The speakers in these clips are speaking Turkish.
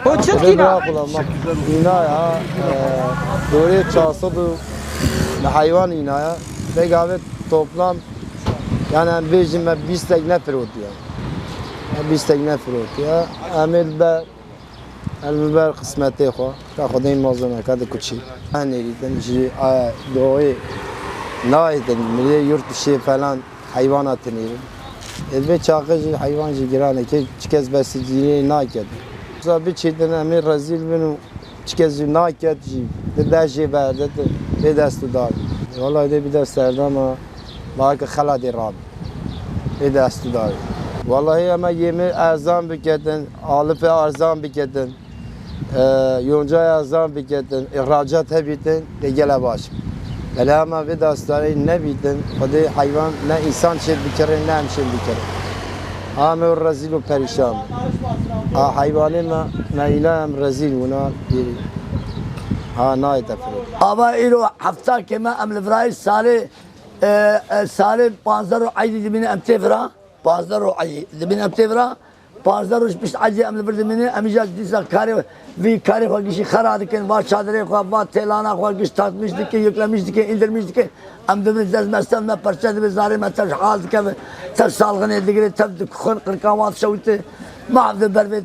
O çok ina. İna ya. Doğru çağsadı hayvan ina ya. Begavet toplam yani bejime 20 tekne firot ya. 20 tekne firot ya. Amel be elber kısmeti xo. Ta Xudayın mazlum kadı kuçi. Hani ritem doğru naiden milli yurt dışı falan hayvanatını. Ve çakıcı hayvancı girane ki çikez besiciliği naket. Bir çetin emir rezil binu çikez naket ji deşe verdi de destü dar. Vallahi de bir ders verdi ama belki xala de rab. Bir destü dar. Vallahi ama yemi erzan biketin, alıp erzan biketin, yonca erzan biketin, ihracat hebitin de gele baş. Hele ama bir dersleri ne bitin, hadi hayvan ne insan şey bikere ne hemşin bikere. Ama rezil ve perişan. Hayvanı ma ilam rezil buna diri. Naid efendim. Ama ilo hafta kema amlevray sale panzer aydi dibine amtevra panzer aydi dibine amtevra panzer uç aydi amlevrdimine amijaz disa kare vi kare kişi kharadıken var çadırı var telana var kişi tatmıştık ki yüklemiştik ki indirmiştik amdımız dezmestem ve parçadı ve zarim atar hazdı ki tar salgın edildi tar kırkavat şavti Mağdur berbe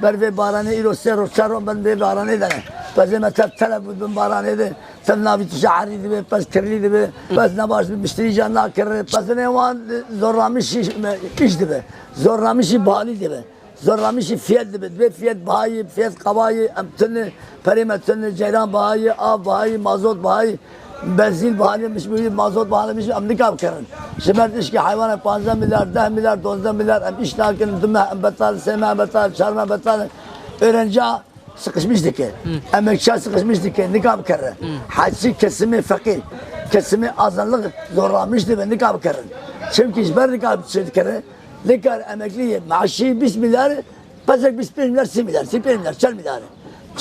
berbe baranı ilo sero ben be baranı dene. Bazı mesela talep ben baranı de. Sen nabi tişari de pas kirli de. Bas nabaş bir müşteri canına kırır. Bas ne var zorlamış iş de. Zorlamış bali de. Zorlamış fiyat de. Ve fiyat bayi, fiyat kabayı, amtını, perimetını, ceyran bayi, av bayi, mazot bayi. Benzin bağlamış, mazot bağlamış, Amerika bakırın. Şimdi iş ki hayvana 5 milyar, 10 milyar, 12 milyar, iş nakin, dümme, betal, sema, betal, çarma, betal. Öğrenci sıkışmıştı ki, emekçi sıkışmıştı ki, nikah bakırın. Hacı kesimi fakir, kesimi azınlık zorlamıştı ve nikah bakırın. Çünkü hiçbir nikah bakırın. Nikah emekliye, maaşı 20 milyar, pazar 25 milyar, 10 milyar, 10 milyar, 10 milyar.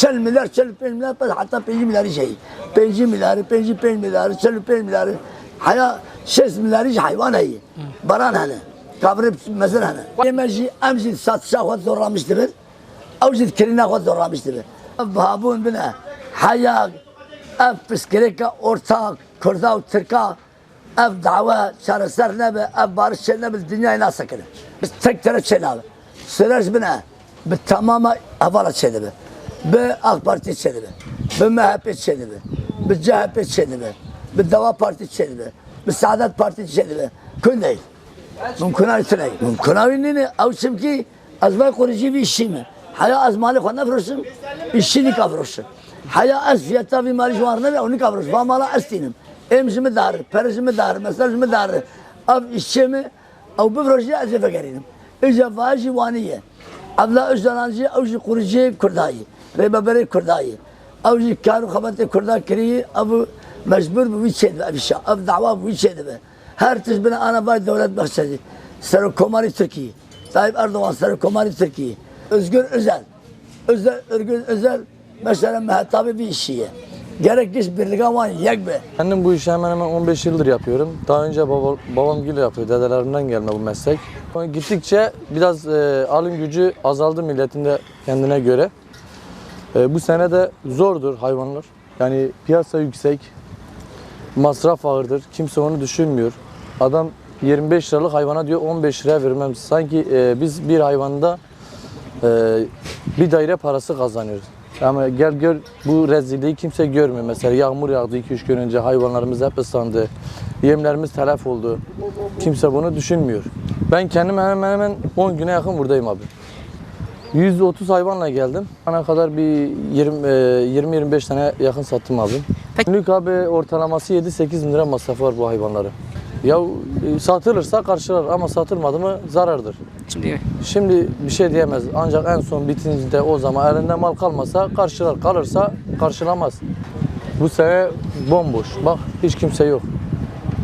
40 milyar, 45 milyar, hatta 5 milyar şey. 5 milyar, 5 milyar, 45 milyar. Haya 6 milyar hayvan ayı. Baran hani. Kabri mesela hani. Yemeği amcid satışa kadar zorlamıştı bir. Avcid kirine kadar zorlamıştı bir. Babun bine. Haya, ev psikolojik ortak, Kurda, Türka, ev dava, çareser ne be, ev barış ne be, dünyayı nasıl kırır. Biz tek taraf şey ne be. Süraj bine. Bir tamama havalı şey ne be. Bir AK Parti çelimi, bir MHP çelimi, bir CHP çelimi, bir Deva Parti çelimi, bir Saadet Parti çelimi. Mümkün değil. Mümkün değil. Mümkün değil. Ama çünkü azmay kurucu bir işi mi? Hala az mali falan vurursun, işini kavrursun. Hala az fiyata bir mali şu an onu kavrursun. Ben mala astinim. Emzimi dar, perizimi dar, mesajımı dar. Av işimi, av bir proje az efekerinim. İcabajı vaniye. Abla özdanacı, avcı kurucu kurdayı. Rebaberi kurdayı. Avcı kâru khabati kurda kiriyi, abu mecbur bu içeydi be abişa. Ab dava bu içeydi be. Her tizbine ana bay devlet bahsedi. Sarıkomari Türkiye. Tayyip Erdoğan Sarıkomari Türkiye. Özgür Özel. Özgür Özel mesela mehtapı bir işiye. Gerekli birlik ama yek be. Kendim bu işi hemen hemen 15 yıldır yapıyorum. Daha önce babam gibi yapıyor. Dedelerimden gelme bu meslek. Gittikçe biraz alım gücü azaldı milletin de kendine göre. Bu sene de zordur hayvanlar. Yani piyasa yüksek, masraf ağırdır. Kimse onu düşünmüyor. Adam 25 liralık hayvana diyor 15 liraya vermem. Sanki biz bir hayvanda bir daire parası kazanıyoruz. Ama gel gör bu rezilliği kimse görmüyor. Mesela yağmur yağdı 2-3 gün önce hayvanlarımız hep ıslandı. Yemlerimiz telef oldu. Kimse bunu düşünmüyor. Ben kendim hemen 10 güne yakın buradayım abi. 130 hayvanla geldim. Ana kadar bir 20-25 tane yakın sattım abi. Günlük abi ortalaması 7-8 bin lira masrafı var bu hayvanları. Ya satılırsa karşılar ama satılmadı mı zarardır. Şimdi bir şey diyemez. Ancak en son bitince o zaman elinde mal kalmasa karşılar. Kalırsa karşılamaz. Bu sene bomboş. Bak hiç kimse yok.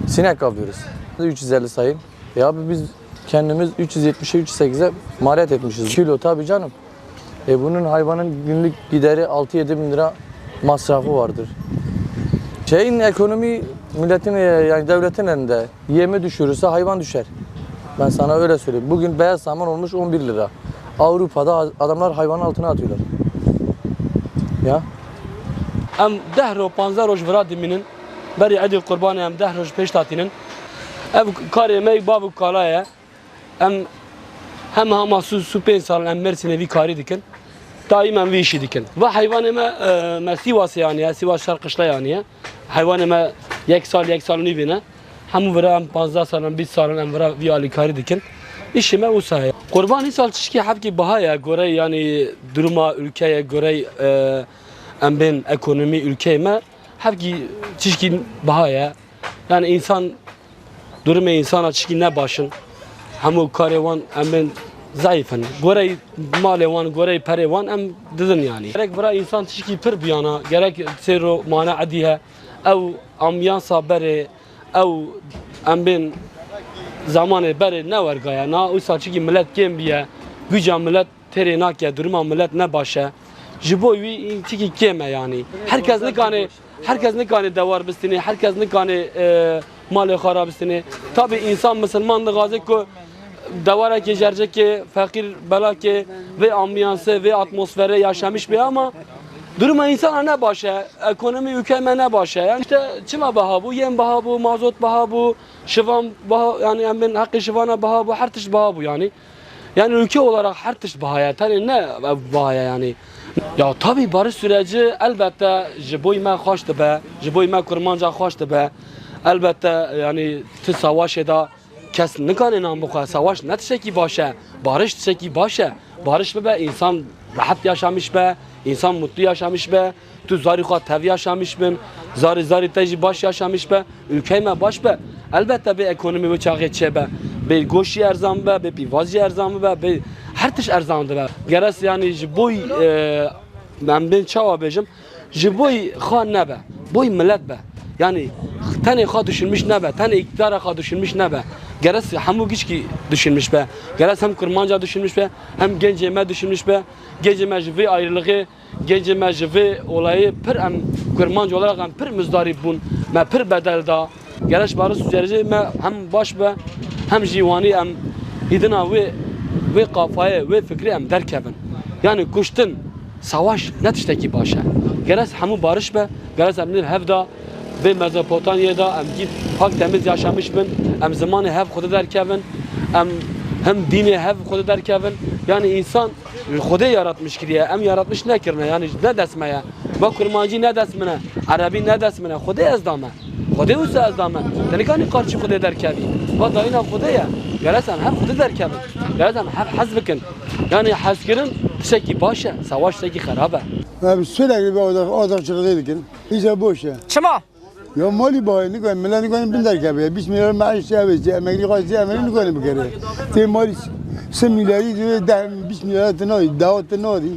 Sinek avlıyoruz. 350 sayın. Ya abi biz kendimiz 370'e 308'e maliyet etmişiz. Kilo tabii canım. Bunun hayvanın günlük gideri 6-7 bin lira masrafı vardır. Şeyin ekonomi milletin yani devletin elinde. Yemi düşürürse hayvan düşer. Ben sana öyle söyleyeyim. Bugün beyaz saman olmuş 11 lira. Avrupa'da adamlar hayvanın altına atıyorlar. Ya. ام 10 رو 15 روز ورا دمینن بری عدی قربانی ام 10 روز پیش تاتینن ev kari me babu kalaya hem hamasu süpen sal em Mersin'e vi kari dikin daimen vi işi dikin ve hayvanıma Sivas yani Sivas şarkışla yani hayvanıma yek sal nivine hem vura em 15 sal 20 sal em vura vi ali kari dikin işime usaya kurbani sal çişki habki bahaya göre yani duruma ülkeye göre em ben ekonomi ülkeme habki çişki bahaya yani insan durumu insana çiki ne başın hemu karevan emin zayıfın görey malevan görey perevan em dedin yani gerek bura insan çiki pir biyana gerek sero mana adihe ev amyansa bere ev em zamanı bere ne var gaya na uysa çiki millet gembiye güca millet terenak duruma millet ne başa jiboy çiki keme yani herkes ne kane devar bistini herkes ne kane mali harabistini tabi insan Müslüman da gazi ko devara ki jerce ki fakir bela ki ve ambiyansı ve atmosfere yaşamış bir ama duruma insana ne başa ekonomi ülkeme ne başa yani işte çima baha bu yem baha bu mazot baha bu şivan baha yani ben hakkı şivana baha bu her tiş baha bu yani ülke olarak her tiş baha ya tane ne baha yani ya tabi barış süreci elbette jiboy me hoştu be jiboy me kurmanca hoştu be elbette yani tı savaşı da kes ne kadar nam bu savaş ne tişeki başa barış tişeki başa barış be insan rahat yaşamış be insan mutlu yaşamış be tu zari khat tav yaşamış ben zari teci baş yaşamış be ülkeme baş be elbette bir ekonomi ve çağıçe be bir goşi erzam be bir pivazı erzam be bir her tiş erzam be geres yani boy ben çava bejim jiboy khan ne be boy millet be yani tane kha düşünmüş ne be tane iktidara kha düşünmüş ne be geres hamu ki düşünmüş be geres hem kurmanca düşünmüş be hem genceme düşünmüş be genceme jivi ayrılığı genceme jivi olayı pir hem kurmanca olarak hem pir müzdarip bun me pir bedel da geres barı süreci me hem baş be hem jivani hem idina ve kafaya ve fikri hem derkebin yani kuştun savaş ne tişteki başa geres hamu barış be geres hem hevda ve Mezopotamya'da em git hak temiz yaşamış bin em zamanı hev kudu derkevin hem dini hev kudu derkevin yani insan kudu yaratmış kiriye em yaratmış ne kirne yani ne desmeye bak kurmancı ne desmene Arabi ne desmene kudu ezdame kudu usta ezdame yani kani karşı kudu derkevi bak dayına kudu ya gelesen hev kudu derkevin gelesen hev hazbikin yani hazkirin tişeki başa savaş teki kharabe Abi sürekli bir odakçılık İyice boş ya. Çima? Ya mali bayi ne kadar millet ne kadar binder kabı. 5 milyar maaş yapıyor. Emekli kaçtı emekli ne kadar bir kere. Te mali 100 milyarı diyor 5 milyar tane davet tane di.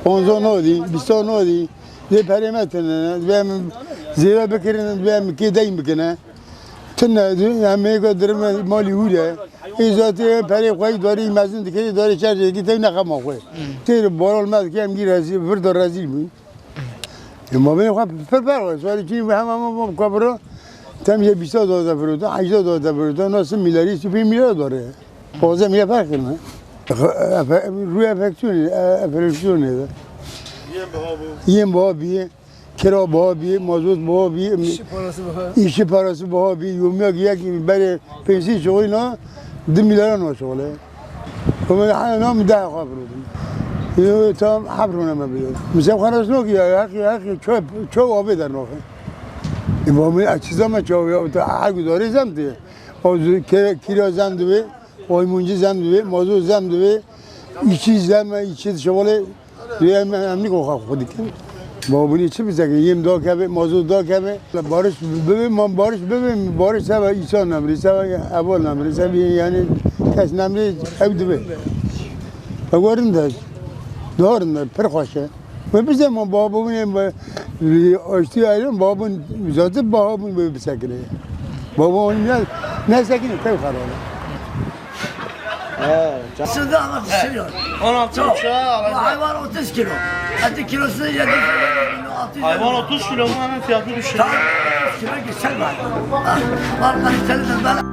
10 tane di 20 tane di. De parametre ve zira bekirin ve kedayım bekine. Tane diyor ya mega derme mali huya. İzatı para koy dori mazın dikey dori çarşı gitey ne kama koy. Te bor olmaz ki em girasi vurdu razil mi? ما بين خاب فربار سؤال شيء هم كبره تم يبيسا دودا فرودة عجزا دودا فرودة ناس ملياري 2 milyar dolar فوزة مية فرق ما روی افکسیون هذا يم بابي كرا بابي مازوت بابي işi parası baba yumya giyak bari pensi şoğuna 2 milyar no şoğle ama ana daha kabrodum tam habruna mı biliyor mesela karasınok ya çok abi der no bu açıza mı çok ya hangi doğru zamdı o kira zamdı oymuncu zamdı mozuz zamdı işi zamı işi şöyle emni kokak kudikin babun içi bize yem do kabe mozuz do kabe barış bebem barış sava insan namri sava abol namri sava yani kes namri evdi be agorun da doğru da perkoşe ve bize mi babamın açtığı ayrım babamın zaten babamın böyle bir sakine babamın ne sakine tek karar He. Sırda ama pişiriyor. 16 Çok. buçuğa Bu alacak. hayvan 30 kilo. Eti kilosu 700 kilo, 600 Hayvan 30 kilo mu hemen fiyatı düşüyor. Tamam, 30 kilo güzel bir hayvan. Al kaliteli de ben